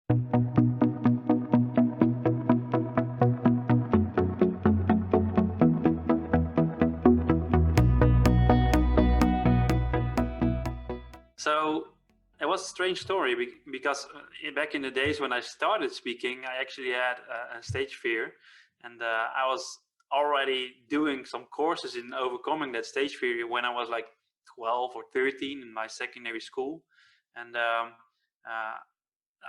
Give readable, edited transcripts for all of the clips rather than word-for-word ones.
So it was a strange story because back in the days when I started speaking, I actually had a stage fear, and I was already doing some courses in overcoming that stage fear when I was like 12 or 13 in my secondary school. And uh,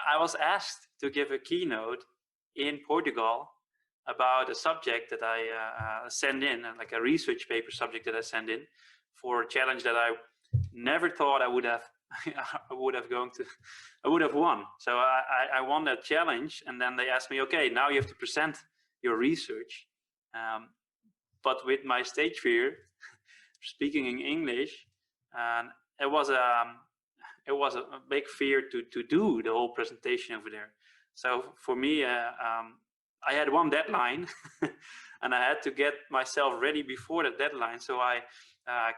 I was asked to give a keynote in Portugal about a subject that I sent in, like a research paper subject that I sent in for a challenge that I never thought I would have I would have won. So I won that challenge, and then they asked me, okay, now you have to present your research. Um, but with my stage fear, speaking in English, and it was a big fear to do the whole presentation over there. So for me, I had one deadline, and I had to get myself ready before the deadline. So I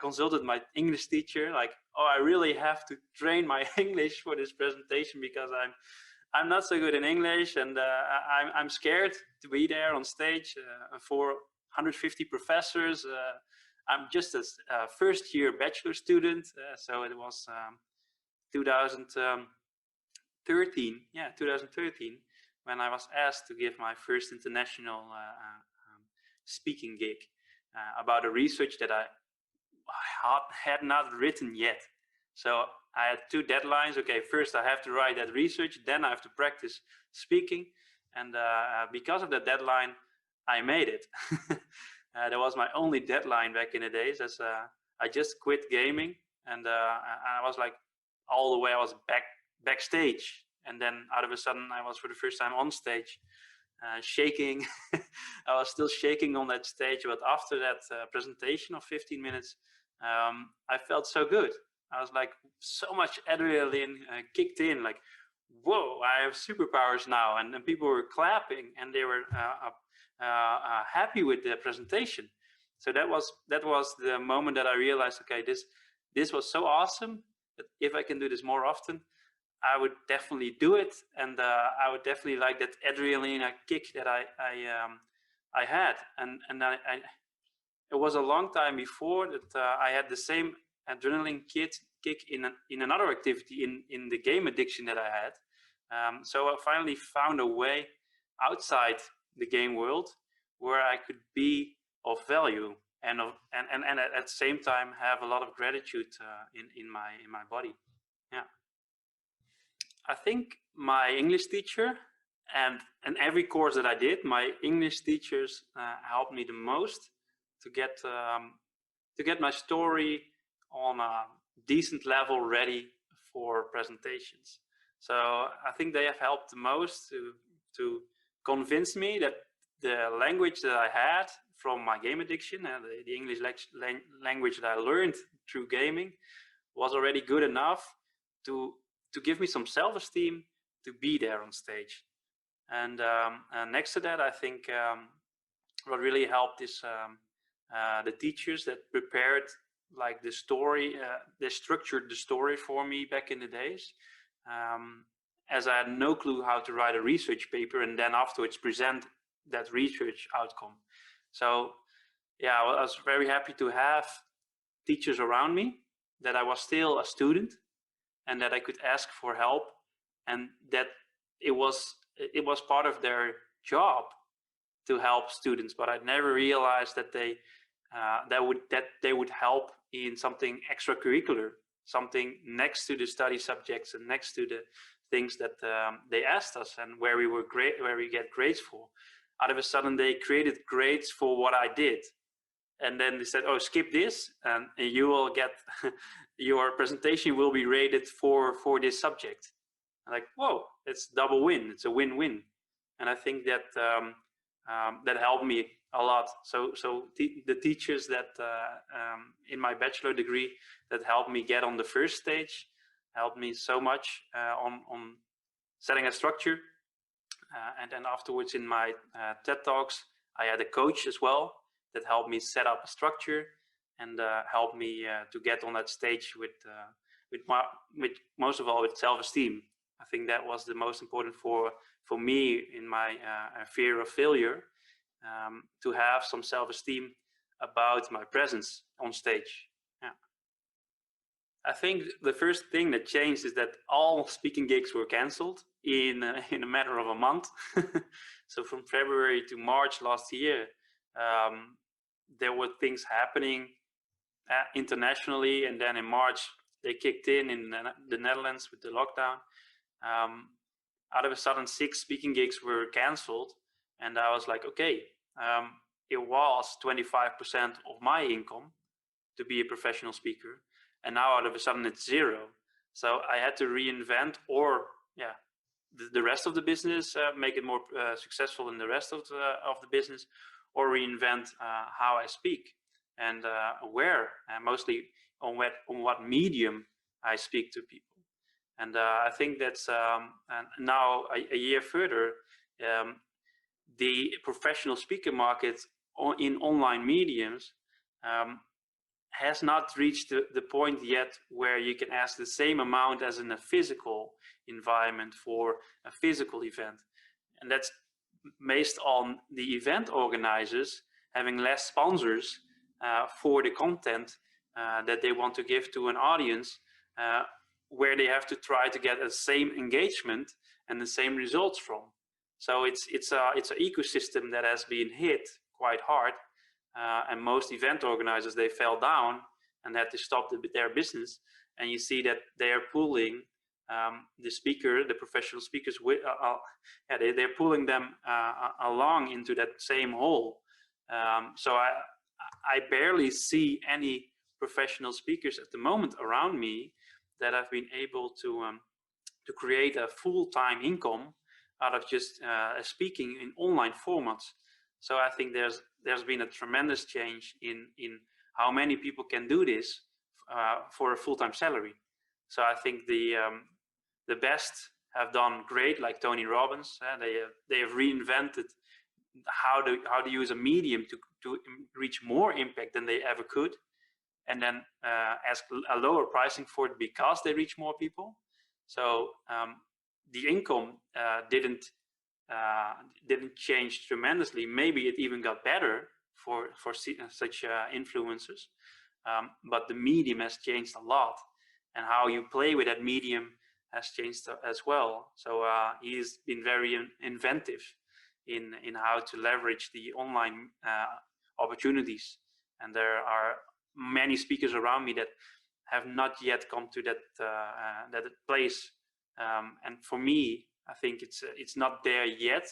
consulted my English teacher, like, oh, I really have to train my English for this presentation because I'm not so good in English, and I'm scared to be there on stage for 150 professors. I'm just a first year bachelor student, so it was 2013, yeah, 2013, when I was asked to give my first international speaking gig about a research that I had not written yet. So I had two deadlines. Okay, first I have to write that research, then I have to practice speaking. And because of that deadline, I made it. That was my only deadline back in the days. As I just quit gaming, and I was like, all the way I was backstage, and then out of a sudden I was for the first time on stage, shaking. I was still shaking on that stage, but after that presentation of 15 minutes, I felt so good. I was like, so much adrenaline kicked in, like, whoa, I have superpowers now. And people were clapping, and they were happy with the presentation. So that was the moment that I realized, okay, this was so awesome that if I can do this more often, I would definitely do it, and I would definitely like that adrenaline kick that I had, and it was a long time before that I had the same adrenaline kick in another activity in the game addiction that I had. So I finally found a way outside the game world where I could be of value and at the same time have a lot of gratitude in my body. Yeah. I think my English teacher and every course that I did, my English teachers helped me the most to get my story on a decent level ready for presentations. So I think they have helped the most to convince me that the language that I had from my game addiction and the English language that I learned through gaming was already good enough to give me some self-esteem to be there on stage. And next to that, I think what really helped is the teachers that prepared like the story, they structured the story for me back in the days, as I had no clue how to write a research paper and then afterwards present that research outcome. So yeah, I was very happy to have teachers around me, that I was still a student, and that I could ask for help, and that it was part of their job to help students. But I never realized that they would help in something extracurricular, something next to the study subjects and next to the things that they asked us and where we get grades for. Out of a sudden, they created grades for what I did. And then they said, oh, skip this and you will get your presentation will be rated for this subject. I'm like, whoa, it's double win. It's a win-win. And I think that that helped me a lot. So the teachers that in my bachelor degree that helped me get on the first stage helped me so much on setting a structure. And then afterwards in my TED Talks, I had a coach as well that helped me set up a structure and helped me to get on that stage with most of all with self-esteem. I think that was the most important for me in my fear of failure, to have some self-esteem about my presence on stage. Yeah. I think the first thing that changed is that all speaking gigs were cancelled in in a matter of a month. So from February to March last year, there were things happening internationally, and then in March they kicked in the Netherlands with the lockdown. Out of a sudden, 6 speaking gigs were cancelled, and I was like, okay, it was 25% of my income to be a professional speaker, and now out of a sudden it's 0. So I had to reinvent, or yeah, the rest of the business, make it more successful in the rest of the business, or reinvent how I speak and where, mostly on what medium I speak to people. And I think that's and now a year further, the professional speaker market in online mediums has not reached the point yet where you can ask the same amount as in a physical environment for a physical event. And that's based on the event organizers having less sponsors for the content that they want to give to an audience, where they have to try to get the same engagement and the same results from. So it's an ecosystem that has been hit quite hard, and most event organizers, they fell down and had to stop their business. And you see that they are pulling the professional speakers with, they're pulling them along into that same hole. So I barely see any professional speakers at the moment around me that have been able to create a full-time income out of just speaking in online formats. So I think there's been a tremendous change in how many people can do this for a full-time salary. So I think the best have done great, like Tony Robbins. They have reinvented how to use a medium to reach more impact than they ever could, and then ask a lower pricing for it because they reach more people. So the income didn't change tremendously. Maybe it even got better for such influencers, but the medium has changed a lot, and how you play with that medium has changed as well. So he's been very inventive in how to leverage the online opportunities, and there are many speakers around me that have not yet come to that place, and for me, I think it's not there yet.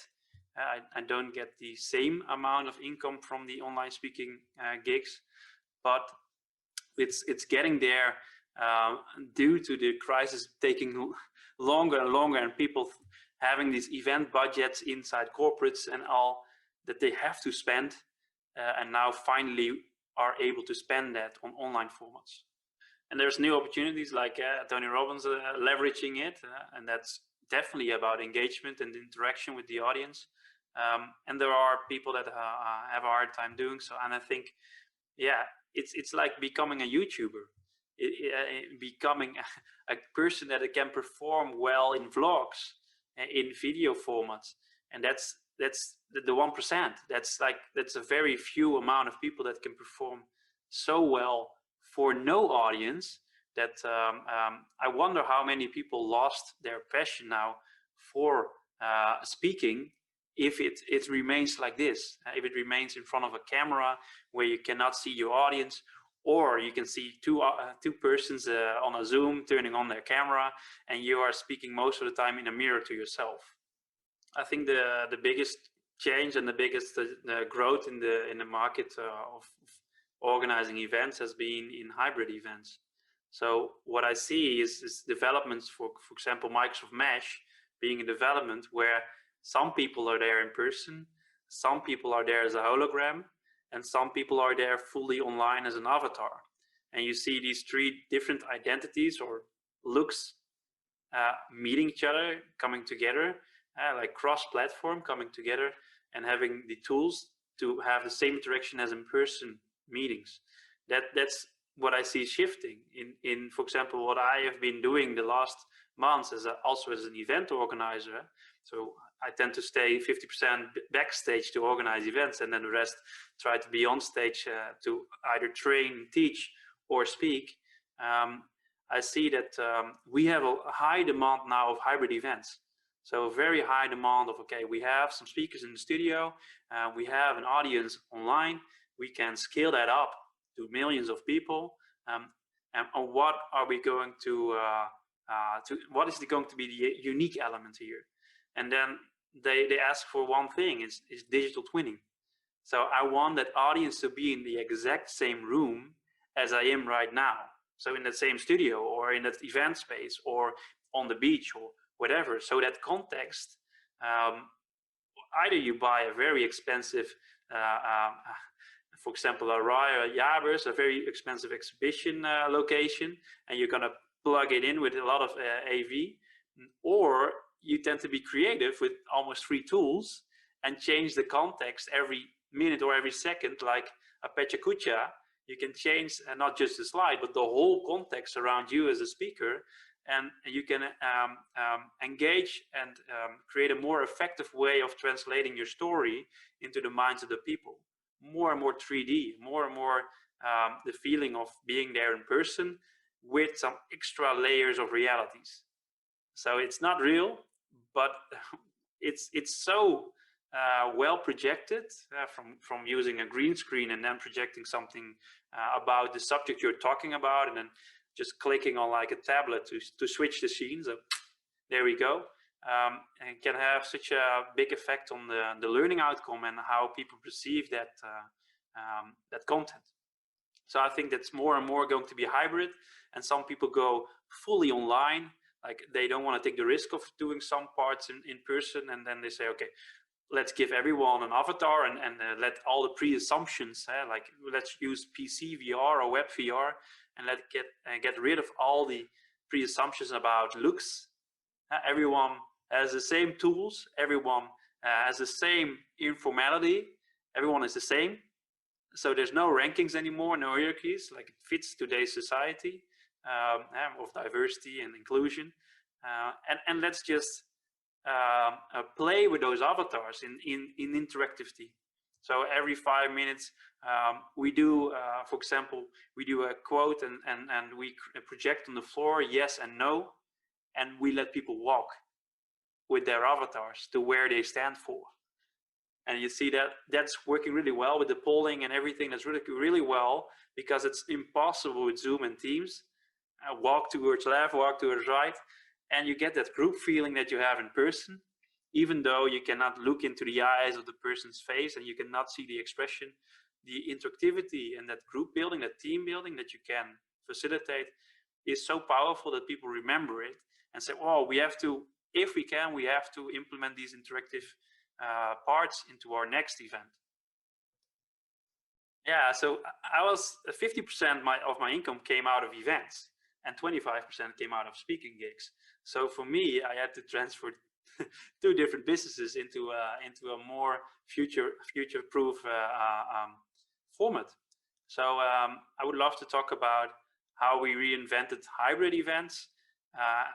I don't get the same amount of income from the online speaking gigs, but it's getting there due to the crisis taking longer and longer, and people having these event budgets inside corporates and all that they have to spend, and now finally are able to spend that on online formats. And there's new opportunities like Tony Robbins leveraging it, and that's definitely about engagement and interaction with the audience. And there are people that have a hard time doing so. And I think, yeah, it's like becoming a YouTuber, becoming a person that can perform well in vlogs, in video formats, and that's the 1%. That's a very few amount of people that can perform so well for no audience, that I wonder how many people lost their passion now for speaking if it remains like this, if it remains in front of a camera where you cannot see your audience, or you can see two persons on a Zoom turning on their camera, and you are speaking most of the time in a mirror to yourself. I think the biggest change and the biggest growth in the market of organizing events has been in hybrid events. So what I see is developments for example, Microsoft Mesh being in development, where some people are there in person, some people are there as a hologram, and some people are there fully online as an avatar. And you see these 3 different identities or looks meeting each other, coming together, like cross-platform coming together, and having the tools to have the same interaction as in-person meetings. That's what I see shifting in, for example, what I have been doing the last months also as an event organizer. So I tend to stay 50% backstage to organize events, and then the rest try to be on stage to either train, teach, or speak. I see that we have a high demand now of hybrid events. So very high demand of, okay, we have some speakers in the studio, we have an audience online, we can scale that up to millions of people. And what are we going to what is going to be the unique element here? And then they ask for one thing, is digital twinning. So I want that audience to be in the exact same room as I am right now. So in that same studio or in that event space or on the beach or whatever. So that context, either you buy a very expensive, for example, a Raya Jabers, a very expensive exhibition location, and you're gonna plug it in with a lot of AV, or you tend to be creative with almost free tools and change the context every minute or every second, like a Pechakucha. You can change not just the slide, but the whole context around you as a speaker, and you can engage and create a more effective way of translating your story into the minds of the people. More and more 3D, more and more the feeling of being there in person with some extra layers of realities. So it's not real, but it's so well projected from using a green screen and then projecting something about the subject you're talking about, and then just clicking on like a tablet to switch the scenes. So there we go. And can have such a big effect on the learning outcome and how people perceive that that content. So I think that's more and more going to be hybrid, and some people go fully online, like they don't want to take the risk of doing some parts in person, and then they say, okay, let's give everyone an avatar and let all the pre-assumptions, like let's use PC VR or web VR, and let's get rid of all the pre-assumptions about looks. Everyone has the same tools, everyone has the same informality, everyone is the same. So there's no rankings anymore, no hierarchies, like it fits today's society of diversity and inclusion. And let's just play with those avatars in interactivity. So every 5 minutes, we do, for example, we do a quote and we project on the floor yes and no, and we let people walk with their avatars to where they stand for. And you see that that's working really well with the polling and everything. That's really well, because it's impossible with Zoom and Teams. Walk towards left, walk towards right, and you get that group feeling that you have in person, even though you cannot look into the eyes of the person's face and you cannot see the expression. The interactivity and that group building, that team building that you can facilitate is so powerful that people remember it and say, oh, we have to, if we can, we have to implement these interactive parts into our next event. Yeah, so I was 50% of my income came out of events, and 25% came out of speaking gigs. So for me, I had to transfer 2 different businesses into a more future-proof format. So I would love to talk about how we reinvented hybrid events,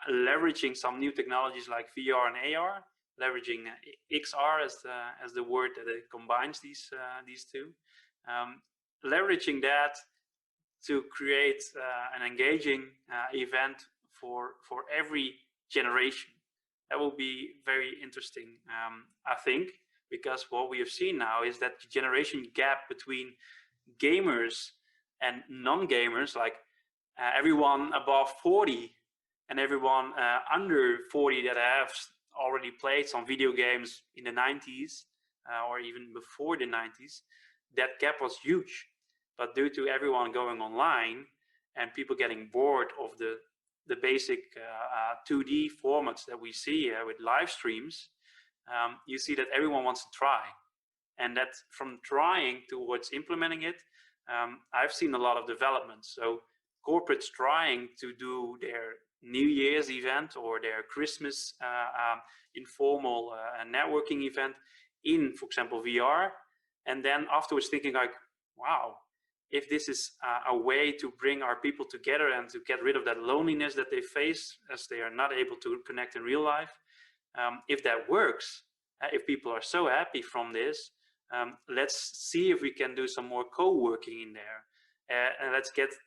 leveraging some new technologies like VR and AR, leveraging XR as the word that it combines these two, leveraging that to create an engaging event for every generation. That will be very interesting, I think, because what we have seen now is that the generation gap between gamers and non-gamers, like everyone above 40 and everyone under 40 that have already played some video games in the 90s or even before the 90s, that gap was huge. But due to everyone going online and people getting bored of the basic 2D formats that we see with live streams, you see that everyone wants to try. And that from trying towards implementing it, I've seen a lot of development. So corporates trying to do their New Year's event or their Christmas informal networking event in, for example, VR, and then afterwards thinking like, wow, if this is a way to bring our people together and to get rid of that loneliness that they face as they are not able to connect in real life, if that works, if people are so happy from this, let's see if we can do some more co-working in there. And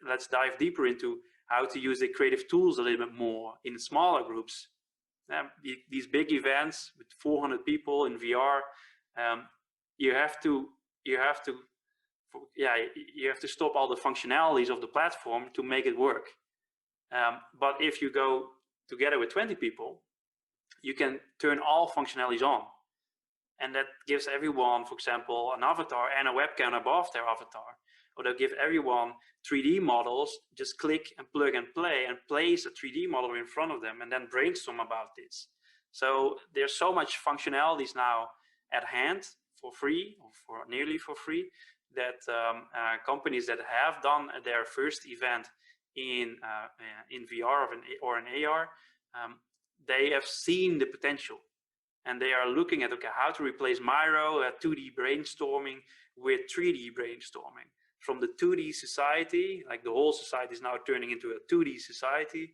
let's dive deeper into how to use the creative tools a little bit more in smaller groups. These big events with 400 people in VR, you have to stop all the functionalities of the platform to make it work. But if you go together with 20 people, you can turn all functionalities on. And that gives everyone, for example, an avatar and a webcam above their avatar. Or they'll give everyone 3D models, just click and plug and play and place a 3D model in front of them and then brainstorm about this. So there's so much functionalities now at hand for free, or for nearly for free, that companies that have done their first event in VR or in AR, they have seen the potential. And they are looking at, okay, how to replace Miro, 2D brainstorming with 3D brainstorming. From the 2D society, like the whole society is now turning into a 2D society,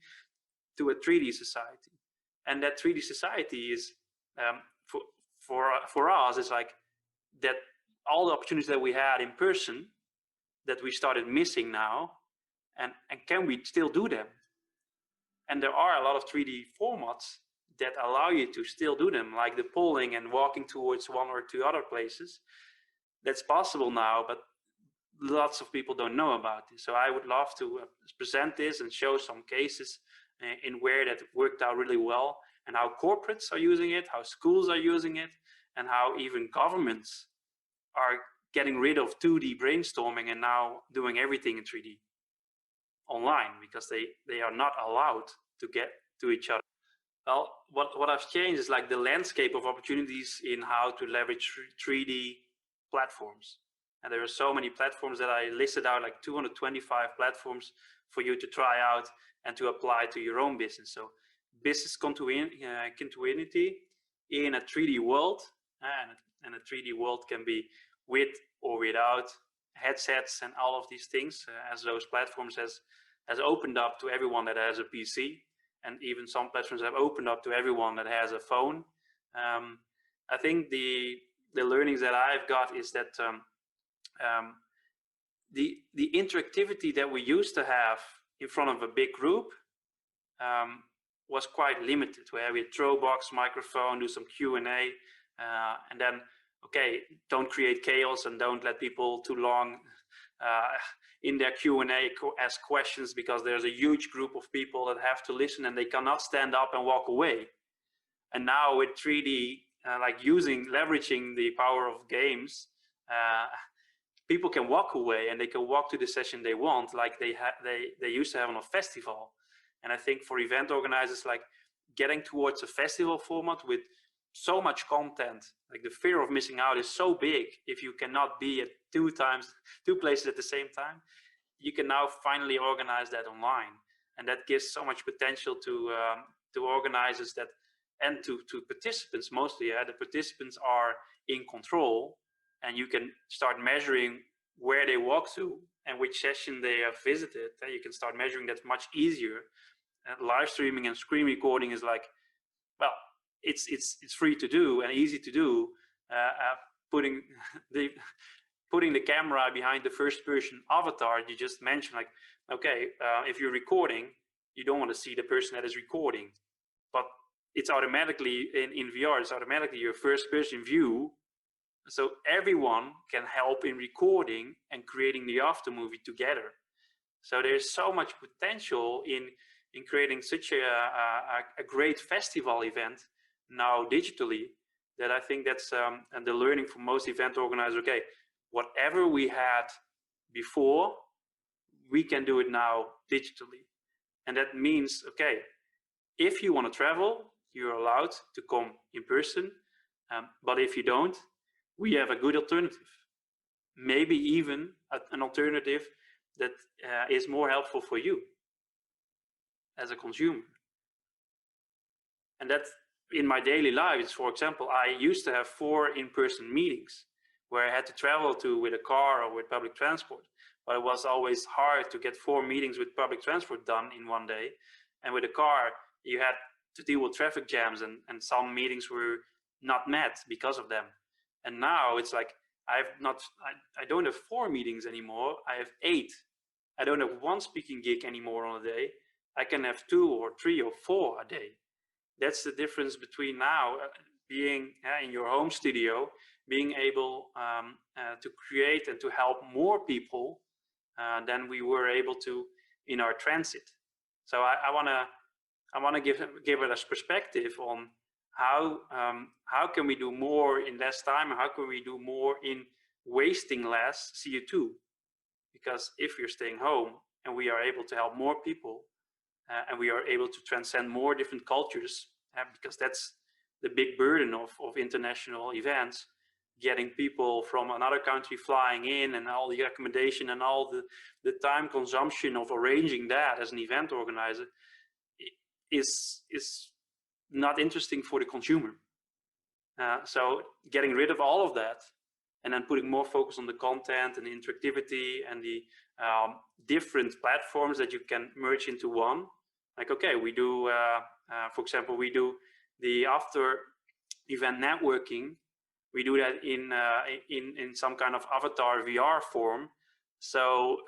to a 3D society. And that 3D society is, for us, it's like that all the opportunities that we had in person that we started missing now, and can we still do them? And there are a lot of 3D formats that allow you to still do them, like the polling and walking towards one or two other places. That's possible now, but lots of people don't know about this. So I would love to present this and show some cases in where that worked out really well, and how corporates are using it, how schools are using it, and how even governments are getting rid of 2D brainstorming and now doing everything in 3D online, because they are not allowed to get to each other. Well, what I've changed is like the landscape of opportunities in how to leverage 3D platforms. And there are so many platforms that I listed out, like 225 platforms for you to try out and to apply to your own business. So business continuity in a 3D world, and a 3D world can be with or without headsets and all of these things, as those platforms has opened up to everyone that has a PC, and even some platforms have opened up to everyone that has a phone. I think the learnings that I've got is that the interactivity that we used to have in front of a big group was quite limited, where we throw box, microphone, do some Q&A, and then, okay, don't create chaos and don't let people too long in their Q&A ask questions, because there's a huge group of people that have to listen and they cannot stand up and walk away. And now with 3D, like leveraging the power of games, people can walk away and they can walk to the session they want, like they used to have on a festival. And I think for event organizers, like getting towards a festival format with so much content, like the fear of missing out is so big. If you cannot be at two places at the same time, you can now finally organize that online, and that gives so much potential to organizers and to participants mostly. The participants are in control, and you can start measuring where they walk to and which session they have visited. And you can start measuring that much easier. And live streaming and screen recording is like, well, it's free to do and easy to do. Putting the camera behind the first person avatar you just mentioned, like, okay, if you're recording, you don't want to see the person that is recording, but it's automatically in VR, it's automatically your first person view. So everyone can help in recording and creating the after movie together. So there's so much potential in creating such a great festival event now digitally, that I think that's and the learning for most event organizers. Okay, whatever we had before, we can do it now digitally. And that means, okay, if you want to travel, you're allowed to come in person, but if you don't, we have a good alternative. Maybe even an alternative that is more helpful for you as a consumer. And that in my daily life, for example, I used to have 4 in-person meetings where I had to travel to with a car or with public transport. but it was always hard to get 4 meetings with public transport done in one day. And with a car, you had to deal with traffic jams, and some meetings were not met because of them. And now it's like, I don't have 4 meetings anymore, I have 8. I don't have 1 speaking gig anymore on a day. I can have 2 or 3 or 4 a day. That's the difference between now being in your home studio, being able to create and to help more people than we were able to in our transit. So I want to give it a perspective on how can we do more in less time, and how can we do more in wasting less CO2? Because if you're staying home and we are able to help more people, and we are able to transcend more different cultures, because that's the big burden of international events, getting people from another country flying in, and all the accommodation and all the time consumption of arranging that as an event organizer is not interesting for the consumer. So getting rid of all of that and then putting more focus on the content and the interactivity and the different platforms that you can merge into one. Like, okay, we do, for example, we do the after event networking. We do that in some kind of avatar VR form. So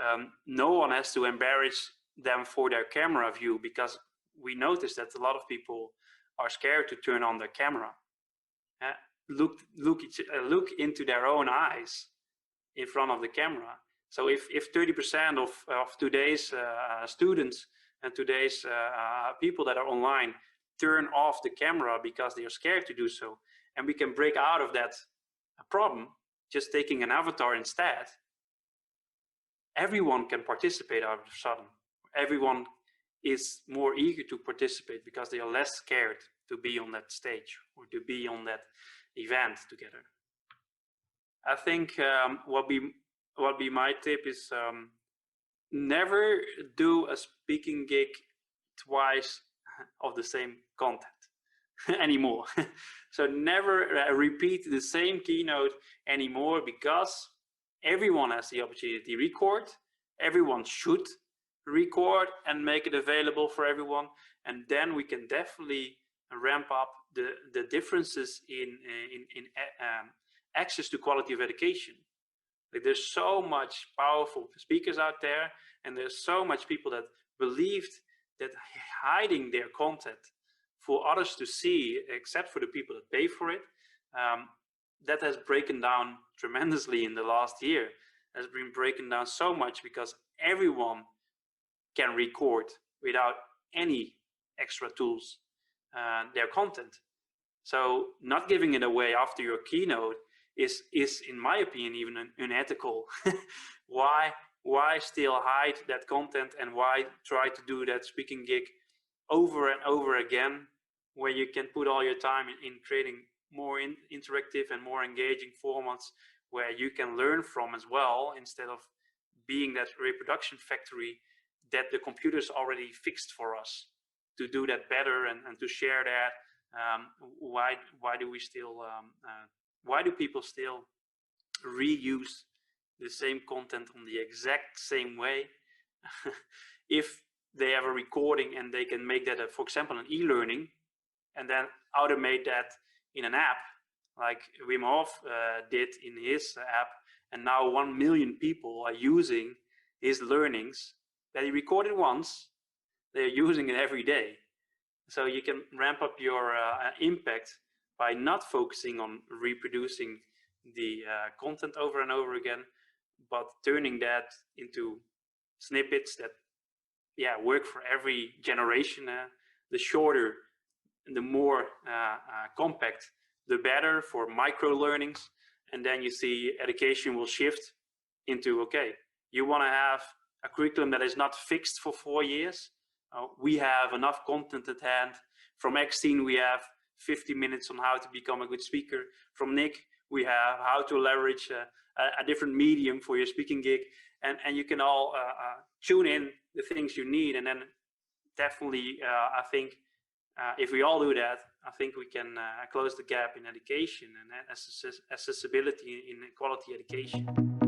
no one has to embarrass them for their camera view, because we notice that a lot of people are scared to turn on their camera. Look into their own eyes in front of the camera. So if 30% of today's students and today's people that are online turn off the camera because they are scared to do so, and we can break out of that problem just taking an avatar instead, everyone can participate all of a sudden. Everyone is more eager to participate because they are less scared to be on that stage or to be on that event together. I think what be my tip is never do a speaking gig twice of the same content anymore. So never repeat the same keynote anymore, because everyone has the opportunity to record. Everyone should record and make it available for everyone, and then we can definitely ramp up the differences in access to quality of education. Like, there's so much powerful speakers out there, and there's so much people that believed that hiding their content for others to see, except for the people that pay for it, that has broken down tremendously in the last year. Has been breaking down so much because everyone can record without any extra tools their content. So not giving it away after your keynote is in my opinion even unethical. Why still hide that content, and why try to do that speaking gig over and over again, where you can put all your time in creating more interactive and more engaging formats where you can learn from as well, instead of being that reproduction factory that the computers already fixed for us to do that better and to share that. Why do we still why do people still reuse the same content on the exact same way? If they have a recording and they can make that for example an e-learning, and then automate that in an app like Wim Hof did in his app, and now 1 million people are using his learnings that he recorded once. They're using it every day. So you can ramp up your impact by not focusing on reproducing the content over and over again, but turning that into snippets that work for every generation. The shorter, the more compact, the better for micro learnings. And then you see education will shift into, okay, you want to have a curriculum that is not fixed for 4 years. We have enough content at hand. From Xteen, we have 50 minutes on how to become a good speaker. From Nick, we have how to leverage a different medium for your speaking gig. And you can all tune in the things you need. And then definitely, I think if we all do that, I think we can close the gap in education and accessibility in quality education.